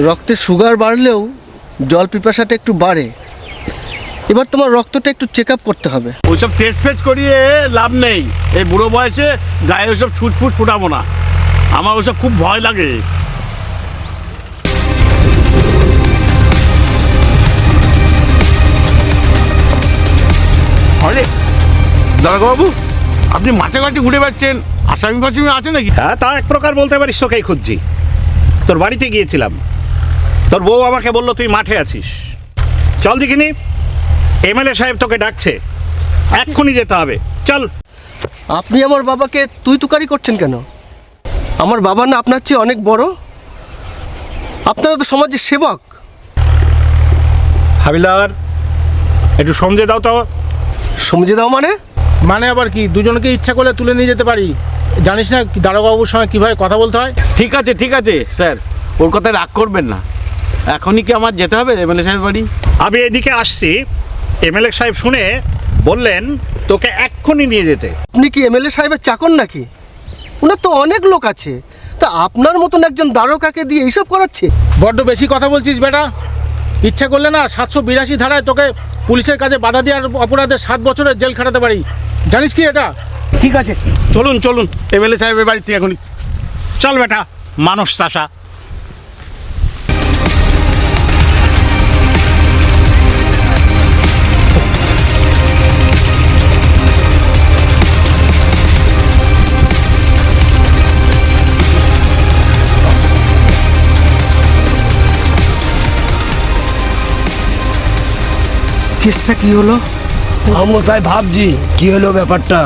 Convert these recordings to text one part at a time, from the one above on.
রক্তে সুগার বাড়লেও জল পিপাসাটা একটু বাড়ে। এবার তোমার রক্তটা একটু চেক আপ করতে হবে। ওইসব টেস্ট ফেস্ট করিয়ে লাভ নেই। এই বুড়ো বয়সে গায়ে ওইসব ছুটফুট ফুটাবো না, আমার ওইসব খুব ভয় লাগে। আরে দারোগাবাবু, আপনি মাঠে ঘাটে ঘুরে বেড়াচ্ছেন, আসামি ফাসামি আছে নাকি? হ্যাঁ, তা এক প্রকার বলতে পারিস, তোকেই খুঁজছি। তোর বাড়িতে গিয়েছিলাম, তোর বউ আমাকে বললো তুই মাঠে আছিস। চল দেখিনি, এমএলএ সাহেব তোকে ডাকছে, এক্ষুনি যেতে হবে, চল। আপনি আমার বাবাকে তুই তুকারি করছেন কেন? আমার বাবা না আপনার চেয়ে অনেক বড়? আপনারা তো সমাজের সেবক। হাবিলদার, একটু সমঝে দাও তো। সমঝে দাও মানে? মানে আবার কি, দুজনকে ইচ্ছা করলে তুলে নিয়ে যেতে পারি। জানিস না দারোগাবাবুর সঙ্গে কীভাবে কথা বলতে হয়? ঠিক আছে স্যার, ওর কথায় রাগ করবেন না। এখনই কি আমার যেতে হবে এমএলএ সাহেব বাড়ি? আমি এদিকে আসছি, এমএলএ সাহেব শুনে বললেন তোকে এক্ষুনি নিয়ে যেতে। আপনি কি এমএলএ সাহেবের চাকর নাকি? ওনার তো অনেক লোক আছে, তা আপনার মতন একজন দারোগাকে দিয়ে এইসব করাচ্ছে? বড্ড বেশি কথা বলছিস বেটা। ইচ্ছা করলে না 782 ধারায় তোকে পুলিশের কাছে বাধা দেওয়ার অপরাধে 7 বছরের জেল খাটাতে পারি। জানিস কি এটা? ঠিক আছে, চলুন এমএলএ সাহেবের বাড়িতে এখনই। চল বেটা, মানুষ চাষা। কেসটা কি হলো? আমিও তাই ভাবছি কি হলো ব্যাপারটা।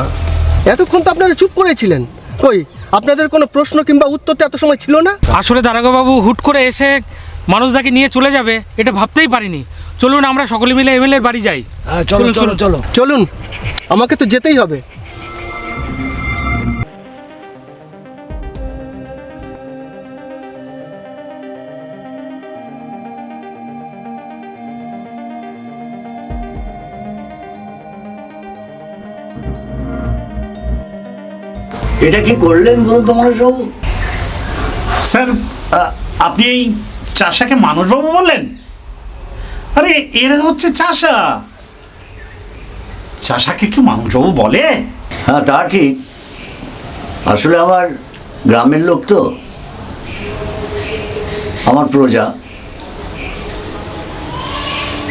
এতক্ষণ তো আপনারা চুপ করেছিলেন। কই আপনাদের কোনো প্রশ্ন কিংবা উত্তর তো এত সময় ছিল না? আসলে দারোগাবাবু হুট করে এসে মানুষদাকে নিয়ে চলে যাবে এটা ভাবতেই পারিনি। চলুন আমরা সকলে মিলে এমএলএর বাড়ি যাই। হ্যাঁ, চলো চলুন, চলো চলো। চলুন, আমাকে তো যেতেই হবে। এটা কি করলেন বলুন তো মহেশবাবু? স্যার, আপনি এই চাষাকে মানুষবাবু বললেন? আরে এরা হচ্ছে চাষা, চাষাকে কি মানুষবাবু বলে? হ্যাঁ, তা ঠিক। আসলে আমার গ্রামের লোক তো, আমার প্রজা,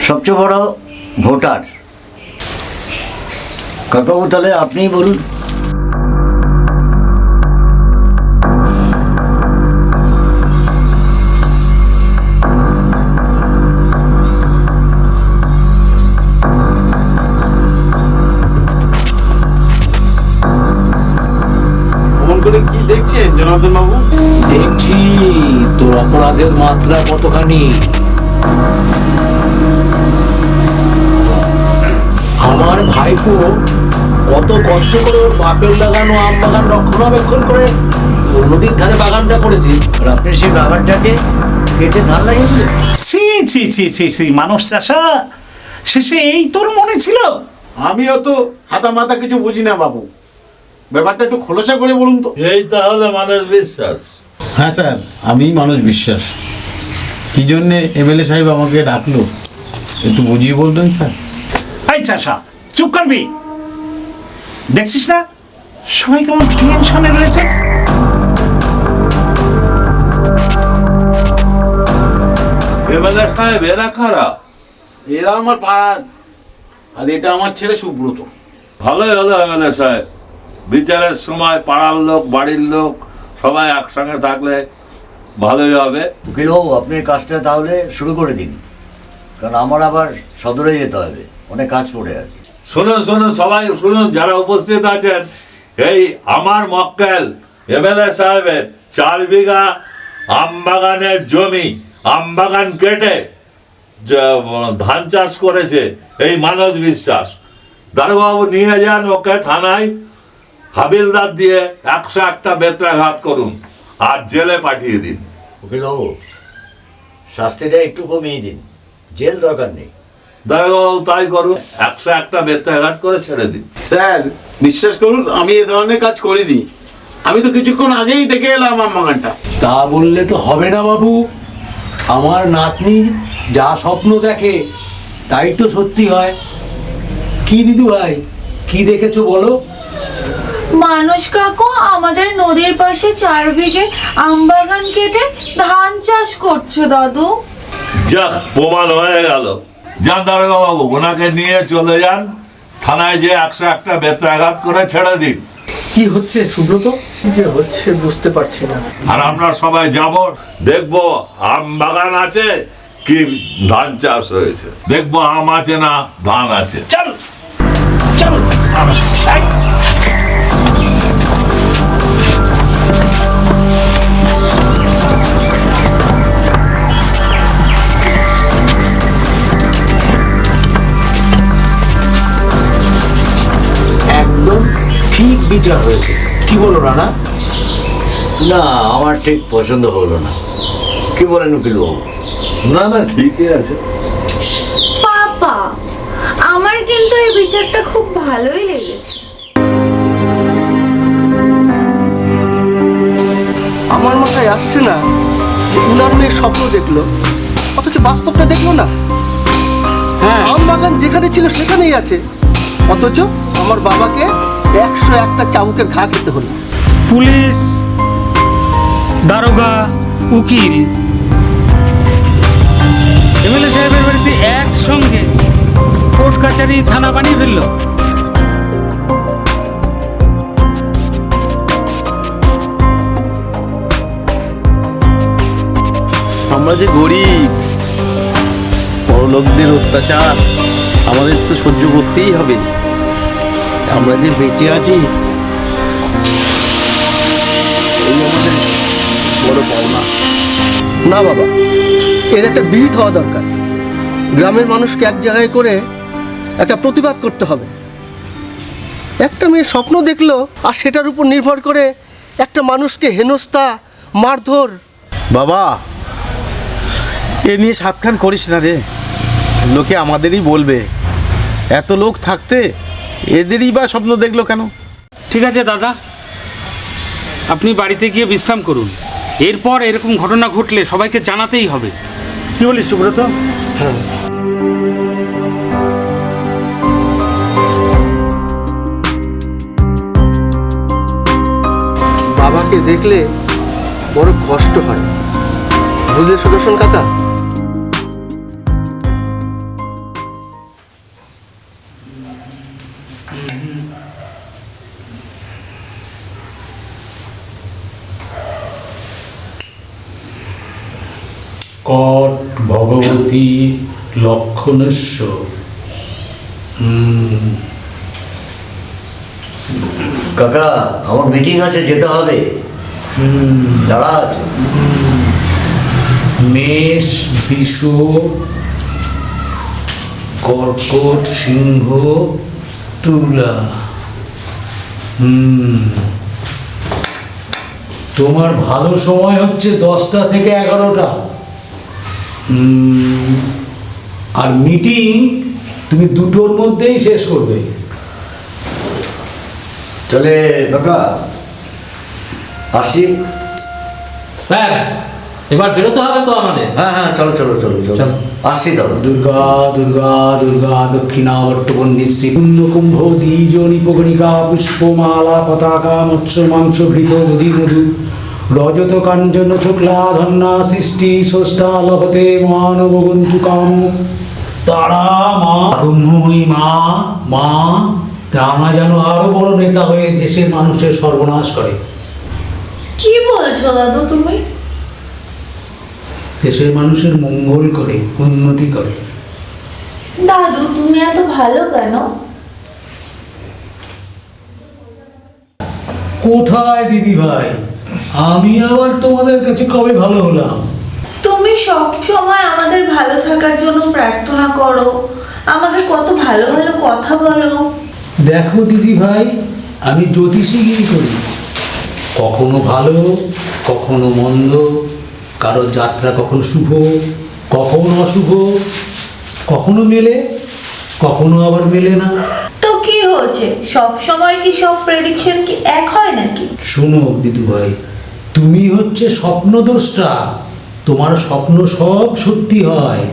সবচেয়ে বড় ভোটার। কাকাবু, তাহলে আপনিই বলুন। কি দেখছেন জনার্দন বাবু? দেখছি তোর অপরাধের মাত্রা কতখানি। আমার ভাইপো কত কষ্ট করে ওর বাপের লাগানো আম বাগান রক্ষণাবেক্ষণ করে নদীর ধারে বাগানটা করেছে, আর আপনি সেই বাগানটাকে কেটে ধান লাগিয়ে দিলেন। ছি ছি ছি ছি ছি, মানুষ চাষা, শেষে এই তোর মনে ছিল? আমিও তো হাতা মাথা কিছু বুঝি না বাবু, ব্যাপারটা একটু খোলসা করে বলুন তো। এই তাহলে মানুষ বিশ্বাস। হ্যাঁ স্যার, আমি মানুষ বিশ্বাস। কী জন্যে এমএলএ সাহেব আমাকে ডাকলো একটু বুঝিয়ে বলতেন স্যার? এই চাষা, চুপ করবি? দেখছিস না সবাই কেমন টেনশনে রয়েছে? এমএলএ সাহেব এরা খারাপ? এরা আমার পাড়ার, আর এটা আমার ছেলে সুব্রত। ভালোই হলো এমএলএ সাহেব, বিচারের সময় পাড়ার লোক বাড়ির লোক সবাই একসঙ্গে থাকলে ভালোই হবে। উকিলবাবু, আপনি কাজটা তাহলে শুরু করে দিন, কারণ আমার আবার সদরে যেতে হবে, অনেক কাজ পড়ে আছে। শুনুন সবাই শুনুন, যারা উপস্থিত আছেন, এই আমার মক্কেল এমএলএ সাহেবের 4 বিঘা আমবাগানের জমি, আমবাগান কেটে ধান চাষ করেছে এই মানুষ বিশ্বাস। দারোগাবাবু নিয়ে যান ওকে থানায়, হাবিলদার দিয়ে 101টা বেত্রাঘাত করুন আর জেলে পাঠিয়ে দিন। উকিলবাবু, শাস্তিটা একটু কমিয়ে দিন, জেল দরকার নেই। দারোগাবাবু তাই করুন, 101টা বেত্রাঘাত করে ছেড়ে দিন। স্যার বিশ্বাস করুন, আমি এ ধরনের কাজ করিনি। আমি তো কিছুক্ষণ আগেই দেখে এলাম আম বাগানটা। তা বললে তো হবে না বাবু, আমার নাতনি যা স্বপ্ন দেখে তাই তো সত্যি হয়। কি দিদু ভাই, কি দেখেছো বলো? মানুষ কাকু আমাদের নদীর পাশে 4 বিঘে আমবাগান কেটে ধান চাষ করছে দাদু। যাক, প্রমাণ হয়ে গেল। যান দারোগা বাবু, ওনাকে নিয়ে চলে যান থানায়, যে 101টা বেত্রাঘাত করে ছেড়ে দিন। কি হচ্ছে সুব্রত? যে হচ্ছে বুঝতে পারছি না। আর আমরা সবাই যাব, দেখবো আম বাগান আছে কি ধান চাষ হয়েছে, দেখবো আম আছে না ধান আছে। চল চল। এই, একদম ঠিক বিচার হয়েছে। কি বলো রানা? না, আমার ঠিক পছন্দ হলো না। কি বলেন উকিল বাবু? না না, ঠিকই আছে। পাপা, আমার কিন্তু এই বিচারটা খুব ভালোই লেগেছে। আমার মাথায় আসছে না যে উনার মেয়ে স্বপ্ন দেখলো অথচ বাস্তবটা দেখলো না। হ্যাঁ, আম বাগান যেখানে ছিল সেখানেই আছে, অথচ আমার বাবাকে 101টা চাবুকের ঘা খেতে হলো। পুলিশ, দারোগা, উকিল, এমএলএ সাহেবের বাড়িতে একসঙ্গে কোর্ট কাছারি থানা বানিয়ে ফেললো। আমরা যে গরিব, বড় লোকদের অত্যাচার আমাদের তো সহ্য করতেই হবে। আমরা যে বেঁচে আছি এই আমাদের বড় পাওনা। না বাবা, এর একটা বিহিত হওয়া দরকার। গ্রামের মানুষকে এক জায়গায় করে একটা প্রতিবাদ করতে হবে। একটা মেয়ে স্বপ্ন দেখলো আর সেটার উপর নির্ভর করে একটা মানুষকে হেনস্থা, মারধর। বাবা, এ নিয়ে সাতখান করিস না রে, লোকে আমাদেরই বলবে। এত লোক থাকতে এদেরই বা স্বপ্ন দেখলো কেন? ঠিক আছে দাদা, আপনি বাড়িতে গিয়ে বিশ্রাম করুন। এরপর এরকম ঘটনা ঘটলে সবাইকে জানাতেই হবে। কি বলিস সুব্রত? বাবাকে দেখলে বড় কষ্ট হয়, বুঝলে সুদর্শন কাকা? কট ভগবতী লক্ষণেশ্বর। কাকা, আমার মিটিং আছে, যেতে হবে। তারা আছে। মেষ, বৃষ, কর্কট, সিংহ, তুলা। তোমার ভালো সময় হচ্ছে 10টা থেকে 11টা। আর মিটিং তুমি 2টোর মধ্যেই শেষ করবে। চলে কাকা, আসি। স্যার, এবার বেরোতে হবে তো আমাদের। হ্যাঁ হ্যাঁ, চলো চলো চলো চলো, আসছি তাহলে। দুর্গা দুর্গা দুর্গা দক্ষিণাবর্তবন্দী শ্রী পুণ্যকুম্ভ দ্বিজ নিপগণিকা পুষ্পমালা পতাকা মৎস্য মাংস ঘৃত দধি মধু রজত কাঞ্চন শুক্লা ধন্যা সৃষ্টি ষষ্ঠা লভতে মানবগন্তু কাম তারা মা ব্রহ্মময়ী মা। মা, আমরা যেন আরো বড় নেতা হয়ে দেশের মানুষের সর্বনাশ করে। কি বলছো দাদু তুমি? দেশের মানুষের মঙ্গল করে, উন্নতি করে। দাদু তুমি এত ভালো কেন? কোথায় দিদি ভাই, আমি আবার তোমাদের কাছে কবে ভালো হলাম? তুমি সব সময় আমাদের ভালো থাকার জন্য প্রার্থনা করো, আমাদের কত ভালো ভালো কথা বলো। দেখো দিদি ভাই, আমি জ্যোতিষীগিরি করি। কখনো ভালো, কখনো মন্দ, কারো যাত্রা কখনো শুভ, কখনো অশুভ, কখনো মেলে, কখনো আবার মেলে না। তো কি হয়েছে, সব সময় কি সব প্রেডিকশন কি এক হয় নাকি? শোনো দিদু ভাই, তুমি হচ্ছে স্বপ্নদ্রষ্টা, তোমার স্বপ্ন সব সত্যি হয়।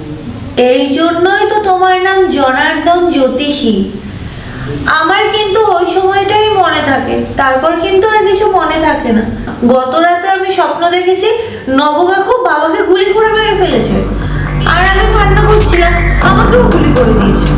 এই জন্যই তো তোমার নাম জনার্দন জ্যোতিষী। আমার কিন্তু ওই সময়টাই মনে থাকে, তারপর কিন্তু আর কিছু মনে থাকে না। গত রাতে আমি স্বপ্ন দেখেছি নবকাকু বাবাকে গুলি করে মেরে ফেলেছে, আর আমি কান্না করছিলাম, আমাকেও গুলি করে দিয়েছে।